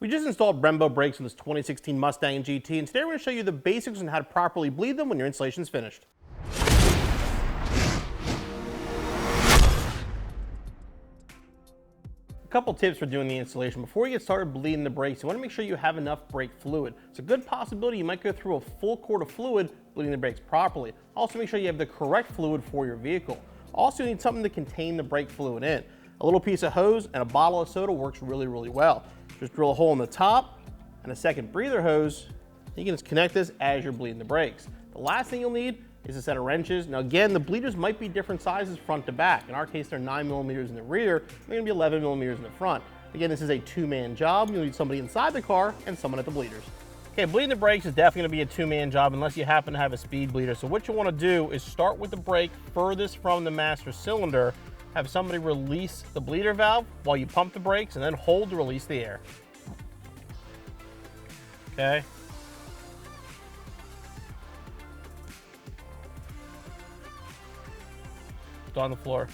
We just installed Brembo brakes on this 2016 Mustang GT, and today we're going to show you the basics on how to properly bleed them when your installation is finished. A couple tips for doing the installation. Before you get started bleeding the brakes, you want to make sure you have enough brake fluid. It's a good possibility you might go through a full quart of fluid bleeding the brakes properly. Also make sure you have the correct fluid for your vehicle. Also, you need something to contain the brake fluid in. A little piece of hose and a bottle of soda works really well. Just drill a hole in the top and a second breather hose. You can just connect this as you're bleeding the brakes. The last thing you'll need is a set of wrenches. Now again, the bleeders might be different sizes front to back. In our case, they're 9mm in the rear, they're gonna be 11mm in the front. Again, this is a two-man job. You'll need somebody inside the car and someone at the bleeders. Okay, bleeding the brakes is definitely gonna be a two-man job unless you happen to have a speed bleeder. So what you wanna do is start with the brake furthest from the master cylinder, have somebody release the bleeder valve while you pump the brakes, and then hold to release the air. Okay. It's on the floor.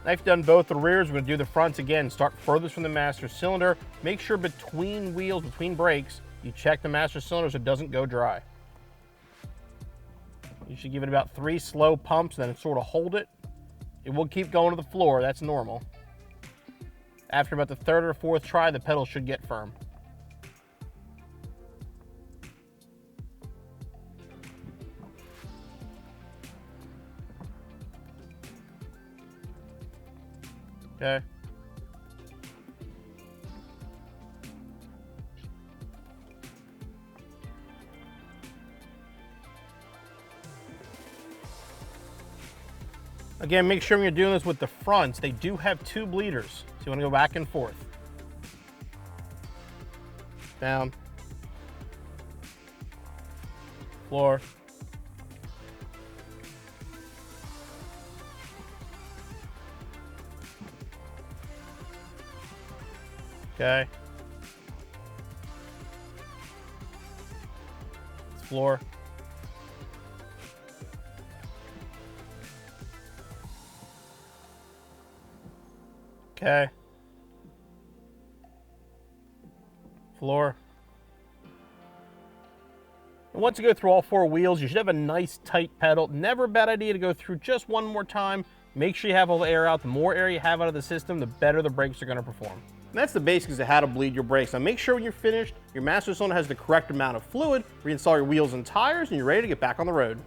Now you've done both the rears, we're gonna do the fronts again. Start furthest from the master cylinder. Make sure between wheels, between brakes, you check the master cylinder so it doesn't go dry. You should give it about 3 slow pumps, then sort of hold it. It will keep going to the floor, that's normal. After about the 3rd or 4th try, the pedal should get firm. Okay. Again, make sure when you're doing this with the fronts, they do have 2 bleeders. So you want to go back and forth. Down. Floor. Okay. Floor. Okay. Floor. And once you go through all 4 wheels, you should have a nice tight pedal. Never a bad idea to go through just one more time. Make sure you have all the air out. The more air you have out of the system, the better the brakes are going to perform. And that's the basics of how to bleed your brakes. Now make sure when you're finished, your master cylinder has the correct amount of fluid, reinstall your wheels and tires, and you're ready to get back on the road.